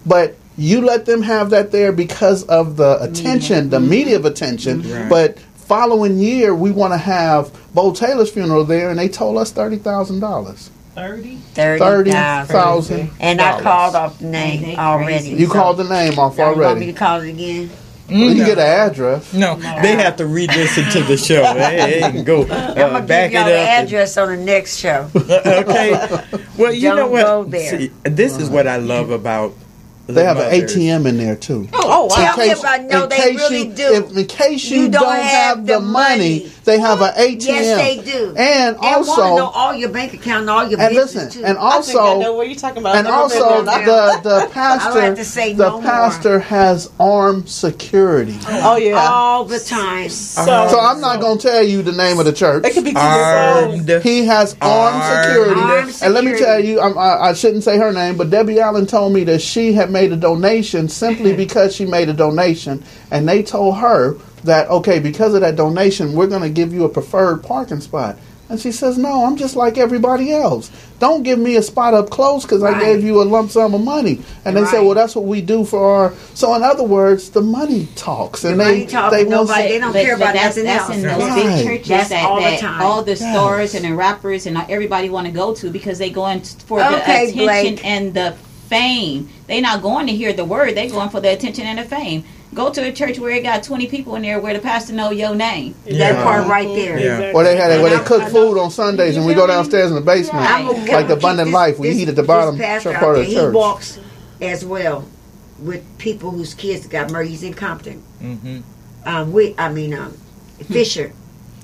But you let them have that there because of the attention, the media attention. But following year, we want to have Bo Taylor's funeral there, and they told us $30,000. 30,000. And I called off the name already. You called the name off already. You want me to call it again? Well, you get an address. No, they have to re-listen to the show. They can go I'm back give it y'all up. the address on the next show. Okay. Well, you know what? Go there. See, this is what I love about. They have an ATM in there too. Wow. Tell me about they really do. In case you don't have the money, they have an ATM. Yes, they do. And also, want to know all your bank account and all your and business listen, too. and also, I think I know what you're talking about. And also, the pastor, I don't have to say no pastor has armed security. Oh yeah, all the time. So I'm not going to tell you the name of the church. It could be armed. He has armed security. And let me tell you, I shouldn't say her name, but Debbie Allen told me that she had made a donation simply because she made a donation, and they told her that, okay, because of that donation, we're going to give you a preferred parking spot. And she says, no, I'm just like everybody else. Don't give me a spot up close because I gave you a lump sum of money. And they said, well, that's what we do for our... So in other words, the money talks. And they don't care about nothing else. That's in those big churches that's that all the time. All the stores and the rappers and everybody want to go to because they going for the attention Blake. And the fame. They not going to hear the word. They going for the attention and the fame. Go to a church where it got 20 people in there where the pastor know your name. That part right there. Yeah. Where they cook food on Sundays and we go downstairs in the basement. Like the Abundant Life. We eat at the bottom part of the church. He walks as well with people whose kids got murdered. He's incompetent. Fisher.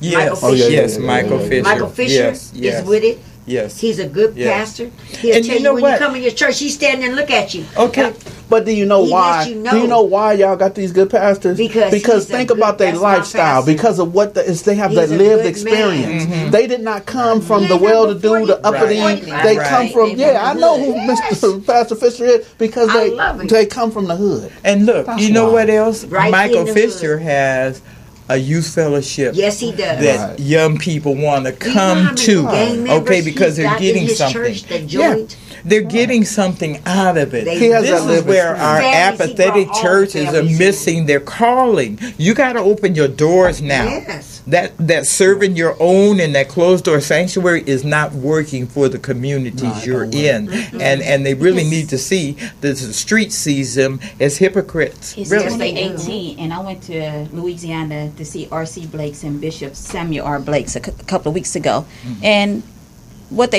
Yes. Michael Fisher. Yes, Michael Fisher. Michael Fisher is with it. Yes. He's a good pastor. He'll tell you when you come in your church, he's standing and look at you. Okay. But do you know why? Do you know why y'all got these good pastors? Because think about their lifestyle. Because of what they have that lived experience. They did not come from the well-to-do, the uppity. They come from I know who Mr. Pastor Fisher is because they come from the hood. And look, you know what else? Michael Fisher has a youth fellowship. Yes, he does. That young people want to come to. Okay, because they're getting something. They're getting something out of it. This is where our apathetic churches are missing their calling. You got to open your doors now. Yes. That serving your own and that closed door sanctuary is not working for the communities you're in. And they really need to see that the street sees them as hypocrites. It's 2018, and I went to Louisiana to see R.C. Blake's and Bishop Samuel R. Blake's a couple of weeks ago. And what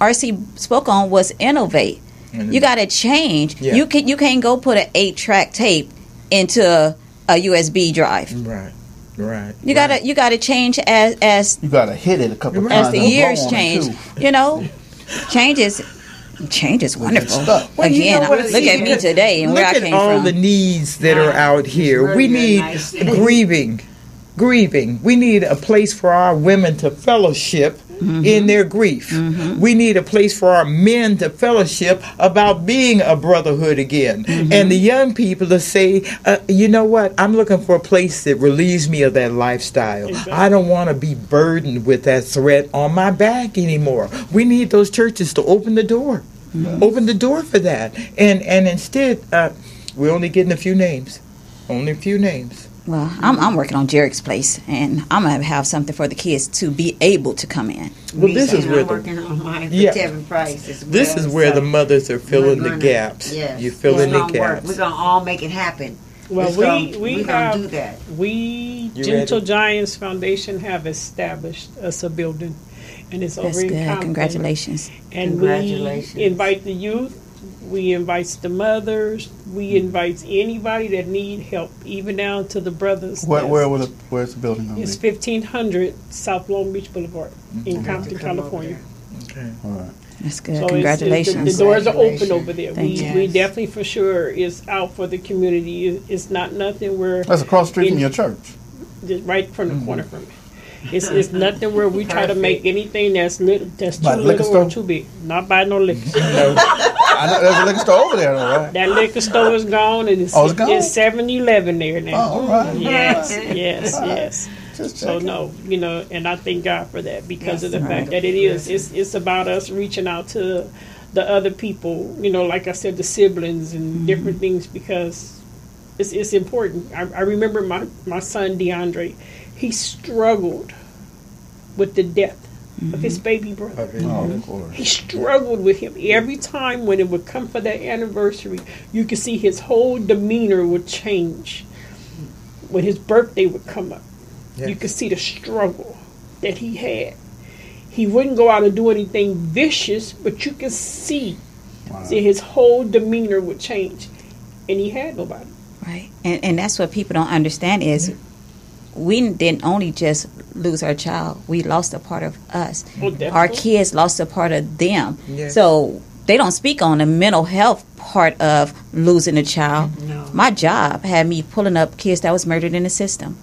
R.C. spoke on was innovate. You got to change. Yeah. You can't go put an 8-track tape into a USB drive. Right. You gotta change as you gotta hit it a couple times as the years change. Change is wonderful. Well, again, look at me today and where I came from. Look at all the needs that are out here. We need grieving. We need a place for our women to fellowship in their grief. We need a place for our men to fellowship about being a brotherhood again. And the young people to say, you know what, I'm looking for a place that relieves me of that lifestyle. Exactly. I don't want to be burdened with that threat on my back anymore. We need those churches to open the door. Open the door for that. And instead, we're only getting a few names. Only a few names. Well, I'm working on Jarek's place, and I'm gonna have something for the kids to be able to come in. Well, this is where working on mine for Kevin Price as well. This is where the mothers are filling the gaps. Yes. You're filling the gaps. We're gonna all make it happen. Well, we're gonna do that. We Gentle Giants Foundation have established us a building, and it's over in Compton. Congratulations! And we invite the youth We invite the mothers. We invite anybody that need help, even down to the brothers. Where's the building going to be? It's 1500 South Long Beach Boulevard in Compton, California. Okay. All right. That's good. So Congratulations. the doors are open over there. Thank you. We definitely for sure is out for the community. It's not nothing where That's across the street from your church. just right from the corner from me. It's nothing where we try to make anything that's too By the liquor little or store? too big. Not by no liquor store. I know there's a liquor store over there, though, right? That liquor store is gone, and it's, Oh, it's gone? it's 7-Eleven there now. Oh, all right. Yes. Just So checking. no, and I thank God for that because of the fact that it's about us reaching out to the other people, like I said, the siblings and different things, because it's important. I remember my son DeAndre, he struggled with the death of his baby brother. Oh, of course. He struggled with him. Every time when it would come for that anniversary, you could see his whole demeanor would change. When his birthday would come up, you could see the struggle that he had. He wouldn't go out and do anything vicious, but you could see his whole demeanor would change. And he had nobody. Right. And that's what people don't understand is we didn't only just lose our child. We lost a part of us. Our kids lost a part of them. Yes. So they don't speak on the mental health part of losing a child. No. My job had me pulling up kids that was murdered in the system.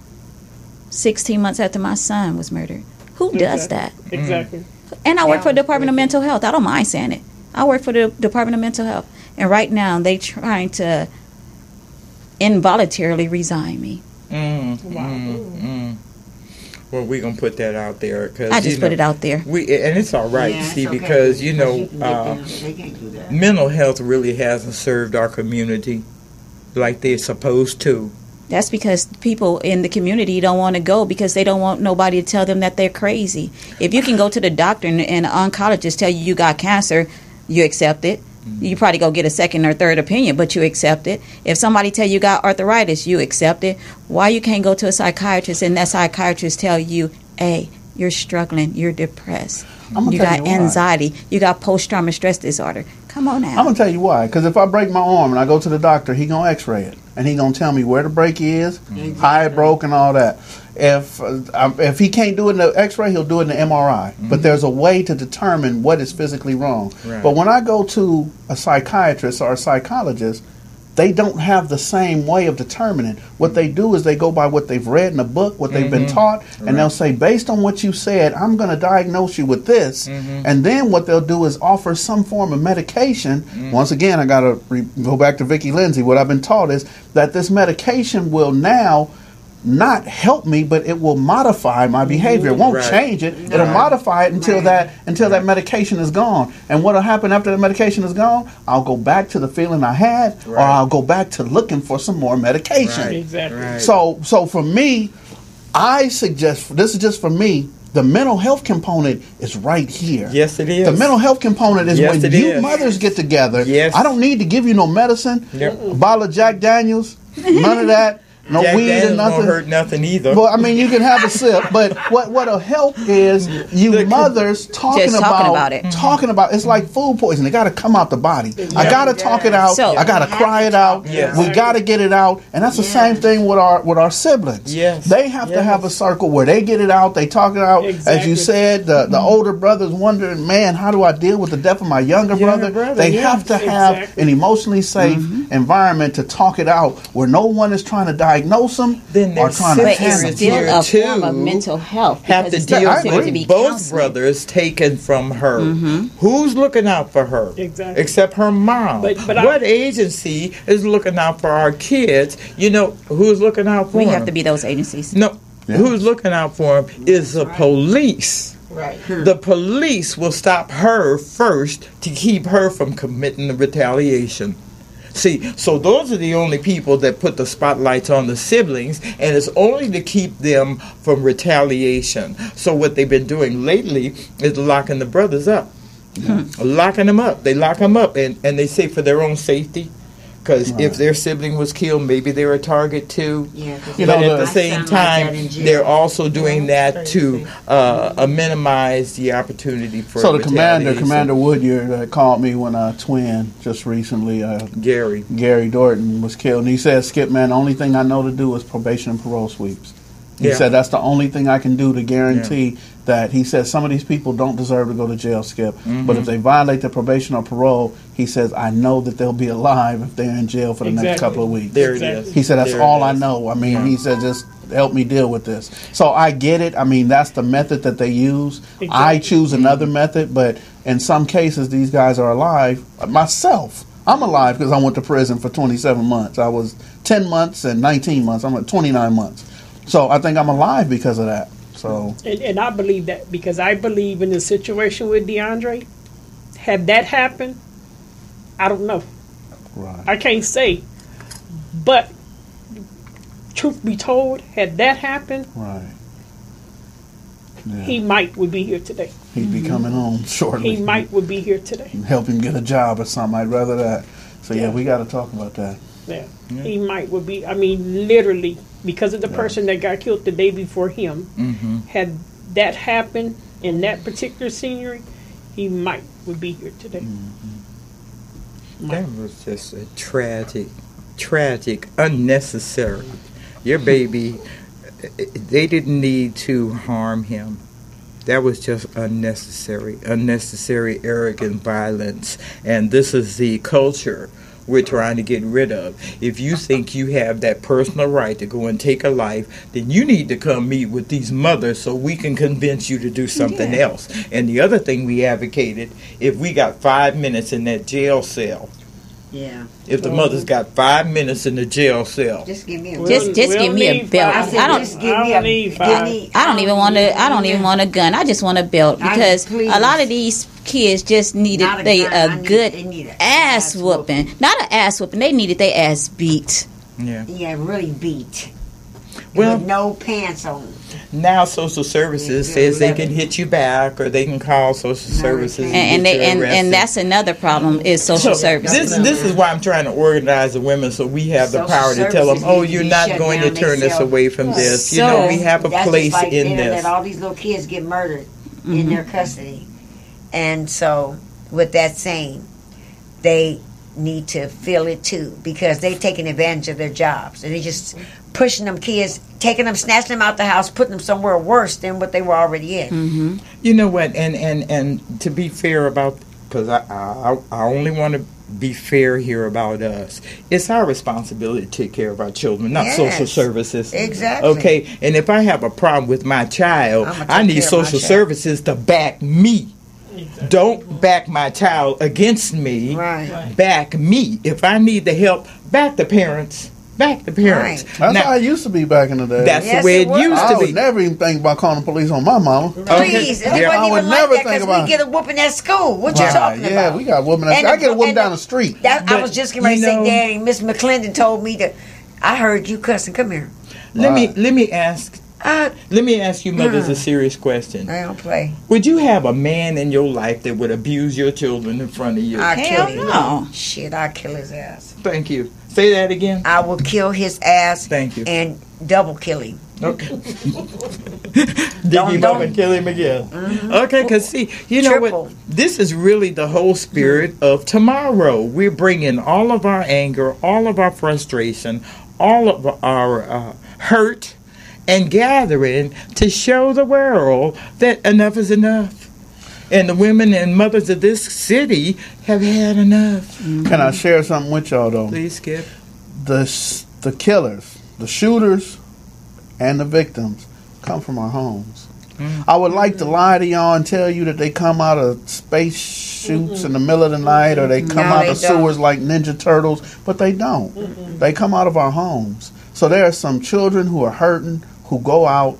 16 months after my son was murdered. Who does that? Exactly. And I work for the Department of Mental Health. I don't mind saying it. I work for the Department of Mental Health. And right now, they trying to involuntarily resign me. Well, we're going to put that out there. Cause, I just put it out there. And it's all right, Yeah, see, it's okay. because, They can't do that. mental health really hasn't served our community like they're supposed to. That's because people in the community don't want to go because they don't want nobody to tell them that they're crazy. If you can go to the doctor and an oncologist tell you got cancer, you accept it. You probably go get a second or third opinion, but you accept it. If somebody tell you got arthritis, you accept it. Why you can't go to a psychiatrist and that psychiatrist tell you, hey, you're struggling, you're depressed, you got anxiety, you got post-traumatic stress disorder. Come on now. I'm going to tell you why. Because if I break my arm and I go to the doctor, he going to x-ray it. And he going to tell me where the break is, how it broke, and all that. If he can't do it in the x-ray, he'll do it in the MRI. But there's a way to determine what is physically wrong. Right. But when I go to a psychiatrist or a psychologist, they don't have the same way of determining. What they do is they go by what they've read in a book, what they've been taught, and they'll say, based on what you said, I'm going to diagnose you with this. And then what they'll do is offer some form of medication. Once again, I got to go back to Vicki Lindsay. What I've been taught is that this medication will now not help me, but it will modify my behavior. It won't change it. It'll modify it until that medication is gone. And what'll happen after the medication is gone? I'll go back to the feeling I had, or I'll go back to looking for some more medication. Exactly. So for me, I suggest, this is just for me, the mental health component is right here. Yes, it is. The mental health component is Yes, when it you is. mothers get together. Yes. I don't need to give you no medicine, a bottle of Jack Daniels, none of that. No Jack weed Daniels or nothing. won't hurt nothing either. Well, I mean, you can have a sip, but what'll help is you mothers talking about it. Talking about it's like food poison. It got to come out the body. I got to talk it out. So- I got to cry it out. Yes. We got to get it out, and that's the same thing with our siblings. Yes. They have to have a circle where they get it out. They talk it out. As Exactly. you said, the older brothers wondering, man, how do I deal with the death of my younger brother? They have to have Exactly. an emotionally safe environment to talk it out, where no one is trying to diagnose them. Then Or there's trying to But handle it's sisters still here a form of too mental health. have because to it's still deal considered to with be both counseling. brothers taken from her. Who's looking out for her? Exactly. Except her mom. But what agency is looking out for our kids? Who's looking out for We them? have to be those agencies. No, who's looking out for them is the police. Right. The police will stop her first to keep her from committing the retaliation. See, so those are the only people that put the spotlights on the siblings, and it's only to keep them from retaliation. So what they've been doing lately is locking the brothers up. Locking them up. They lock them up, and they say for their own safety. Because if their sibling was killed, maybe they're a target too. Yeah, But at the same time, they're also doing that to minimize the opportunity for So the retaliation. Commander Woodyard called me when a twin just recently, Gary Dorton, was killed. And he said, Skip, man, the only thing I know to do is probation and parole sweeps. He said that's the only thing I can do to guarantee that. He said some of these people don't deserve to go to jail, Skip. But if they violate their probation or parole, he says, I know that they'll be alive if they're in jail for the next couple of weeks. There it is. He said that's all I know. I mean, he said just help me deal with this. So I get it. I mean, that's the method that they use. I choose another method, but in some cases, these guys are alive. Myself, I'm alive because I went to prison for 27 months. I was 10 months and 19 months. I'm at 29 months. So I think I'm alive because of that. So and I believe that because I believe in the situation with DeAndre. Had that happened, I don't know. Right. I can't say. But truth be told, had that happened, Right. Yeah. he would be here today. He'd be coming home shortly. He would be here today. And help him get a job or something. I'd rather that. So yeah, we got to talk about that. Yeah. He would be. I mean, literally, because of the person that got killed the day before him. Had that happened in that particular scenery, he would be here today. That was just a tragic, unnecessary. Your baby, they didn't need to harm him. That was just unnecessary, arrogant violence. And this is the culture we're trying to get rid of. If you think you have that personal right to go and take a life, then you need to come meet with these mothers so we can convince you to do something else. And the other thing we advocated, if we got 5 minutes in that jail cell, if the mother's got 5 minutes in the jail cell, just give me a just give me a belt. I don't even want a gun. I just want a belt because a lot of these kids just needed a good ass whooping. Not an ass whooping. They needed their ass beat. Yeah, really beat. Well, with no pants on. Now social services says they can hit you back, or they can call social services, and that's another problem is social services. This is why I'm trying to organize the women so we have the power to tell them, oh, you're not going to turn us away from this. You know, we have a place in this. All these little kids get murdered in their custody, and so with that saying, they need to feel it too, because they're taking advantage of their jobs and they just pushing them kids, taking them, snatching them out the house, putting them somewhere worse than what they were already in. You know what? And to be fair about, because I only want to be fair here about us. It's our responsibility to take care of our children, not social services. Exactly. Okay. And if I have a problem with my child, I need social services to back me. Don't back my child against me. Right. Back me. If I need the help, back the parents. Back the parents. Right. That's how it used to be back in the day. That's the way it used to I be. would never even think about calling the police on my mama. Please, Okay. I would never think about it. We get a whooping at school. What you talking about? Yeah, we got a whooping at school. I get a whooping down the street. I was just getting ready to say, Daddy, Miss McClendon told me that I heard you cussing. Come here. Let me ask you mothers a serious question. I don't play. Would you have a man in your life that would abuse your children in front of you? I'd kill him. No. Shit, I'd kill his ass. Thank you. Say that again. I will kill his ass. Thank you. And double kill him. Okay. Dig him up and kill him again. Okay, because see, you know what? This is really the whole spirit of tomorrow. We're bringing all of our anger, all of our frustration, all of our hurt, and gathering to show the world that enough is enough. And the women and mothers of this city have had enough. Can I share something with y'all, though? Please, Skip. The killers, the shooters, and the victims come from our homes. I would like to lie to y'all and tell you that they come out of space shoots in the middle of the night, or they come out of sewers like Ninja Turtles, but they don't. They come out of our homes. So there are some children who are hurting, who go out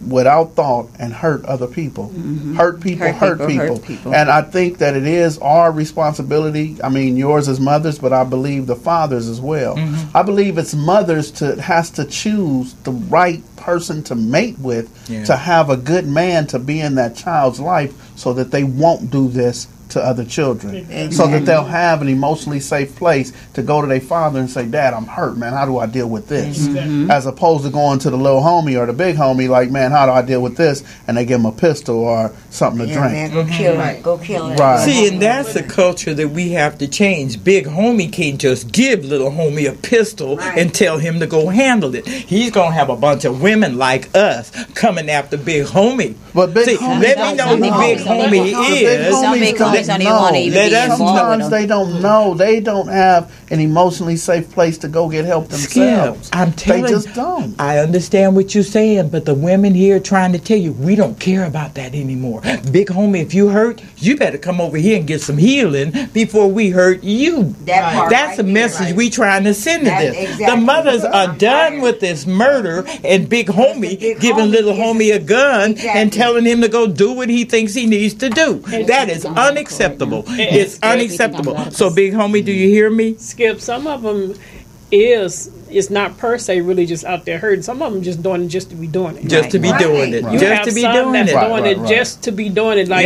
without thought and hurt other people. Hurt people. And I think that it is our responsibility. I mean, yours as mothers, but I believe the fathers as well. I believe it's mothers has to choose the right person to mate with, to have a good man to be in that child's life so that they won't do this to other children, so that they'll have an emotionally safe place to go to their father and say, Dad, I'm hurt, man. How do I deal with this? As opposed to going to the little homie or the big homie, like, man, how do I deal with this? And they give them a pistol or something to drink. Man, go kill it. Go kill it. Right. See, and that's a culture that we have to change. Big homie can't just give little homie a pistol and tell him to go handle it. He's going to have a bunch of women like us coming after big homie. But big See, homie, let me know who big homie is. Some big homies don't even want to even be involved with Sometimes them. they don't know. They don't have an emotionally safe place to go get help themselves. I'm telling they just don't. I understand what you're saying, but the women here trying to tell you, we don't care about that anymore. Big homie, if you hurt, you better come over here and get some healing before we hurt you. That's a message we trying to send to this. The mothers are done with this murder and big homie giving little homie a gun and telling him to go do what he thinks he needs to do. That is unacceptable. It's unacceptable. So big homie, do you hear me? Skip, some of them it's not per se really just out there hurting. Some of them just doing it just to be doing it. Just to be doing it. You Just have to be some doing that's it. doing it just to be doing it. Like,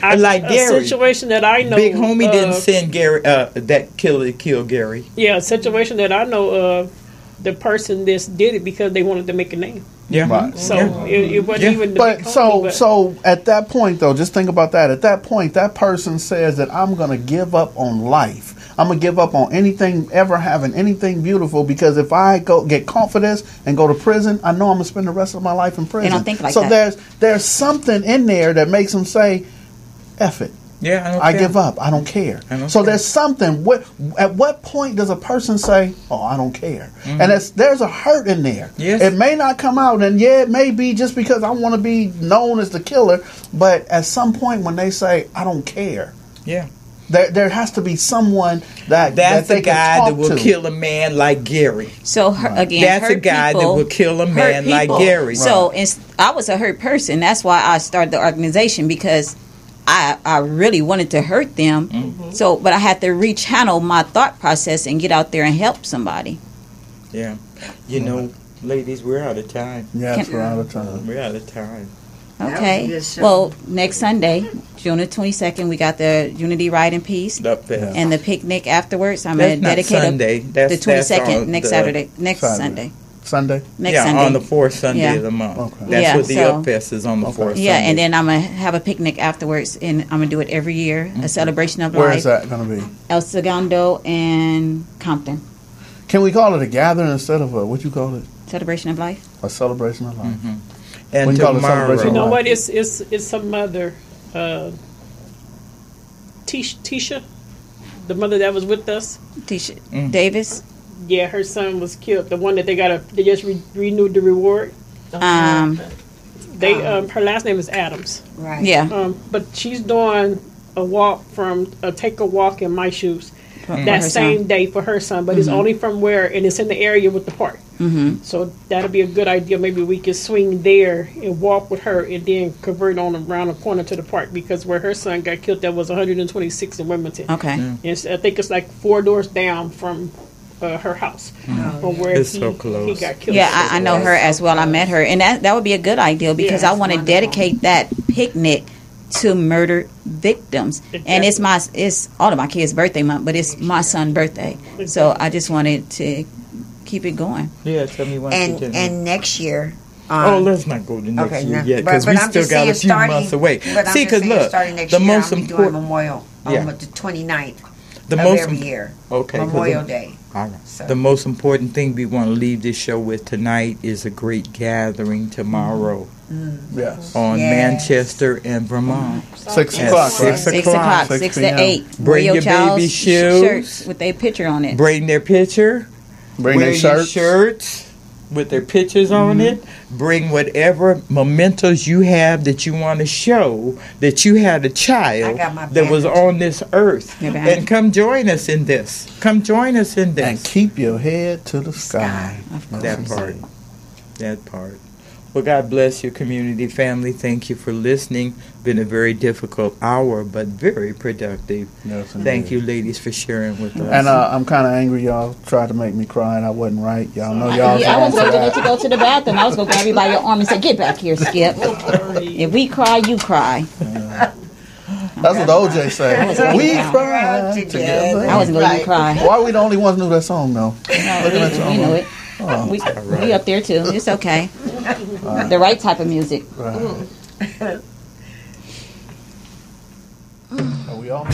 Like a Gary. situation that I know. Big homie didn't send Gary that kill Gary. Yeah, a situation that I know of. The person that did it because they wanted to make a name. Yeah. Right. So it wasn't even the But big homie, so at that point though, just think about that. At that point, that person says that I'm going to give up on life. I'm going to give up on anything, ever having anything beautiful, because if I go get caught for this and go to prison, I know I'm going to spend the rest of my life in prison. They don't think like so that. there's something in there that makes them say, F it. Yeah, I give up. I don't care. So there's something. At what point does a person say, "Oh, I don't care"? And there's a hurt in there. Yes. It may not come out, and it may be just because I want to be known as the killer. But at some point, when they say, "I don't care," there has to be someone that's the they guy can that talk will to. kill a man like Gary. So again, That's hurt a guy people, that will kill a hurt man like people. Gary. So I was a hurt person. That's why I started the organization, because I really wanted to hurt them. So, but I had to rechannel my thought process and get out there and help somebody. Yeah. You know, ladies, we're out of time. Yes, we're out of time. We're out of time. Okay. Well, next Sunday, June the 22nd, we got the Unity Ride in Peace and the picnic afterwards. I'm going to dedicate Sunday. the 22nd next Saturday, next Sunday. Sunday? Next Sunday. On the fourth Sunday of the month. Okay. That's what the Up Fest is on the fourth Sunday. Yeah, and then I'm going to have a picnic afterwards, and I'm going to do it every year, a celebration of Where life. is that going to be? El Segundo and Compton. Can we call it a gathering instead of what you call it? Celebration of life. A celebration of life. And We can call it tomorrow, celebration You know of what? life. It's some mother, Tisha, the mother that was with us. Tisha Davis. Yeah, her son was killed. The one that they just renewed the reward. Her last name is Adams. Right. Yeah. But she's doing a walk take a walk in my shoes that her same son. day for her son, but it's only from and it's in the area with the park. So that'll be a good idea. Maybe we could swing there and walk with her and then convert on around the corner to the park, because where her son got killed, that was 126 in Wilmington. Okay. And I think it's like 4 doors down from her house, from where It's he so close. he got killed. Yeah, I know her as well. I met her, and that would be a good idea, because I want to dedicate that picnic to murdered victims. And it's all of my kids' birthday month, but it's my son's birthday, so I just wanted to keep it going. Yeah, tell me one. And next year. Let's not go to next year yet, because but we I'm still just got a saying few months away. But See, because look, starting next the year, most I'll be doing important Memorial on the 29th of every year. Okay, Memorial Day. All right. So. The most important thing we want to leave this show with tonight is a great gathering tomorrow Yes. on Manchester and Vermont. 6 At o'clock. 6 right? 6 o'clock, 6 6 to p.m. 8. Bring Wear your child's baby shoes. shirts with their picture on it. Bring their picture. Bring Wear their shirts. your shirts with their pictures on it. Bring whatever mementos you have that you want to show that you had a child I got my that was bandage. on this earth. Your bandage. And come join us in this. Come join us in And this. keep your head to the sky. That part. That part. Well, God bless your community family. Thank you for listening. Been a very difficult hour, but very productive. Yes, indeed. Thank you, ladies, for sharing with us. And I'm kind of angry y'all tried to make me cry and I wasn't right. Y'all know y'all I was was going on to to let you go to the bathroom. I was going to grab you by your arm and say, "Get back here, Skip." If we cry, you cry. That's what OJ said. We cry cry together. I wasn't going to cry. Why are we the only ones who knew that song, though? No, we know it. Oh. We up there too. It's okay. The right type of music. Right. Are we all?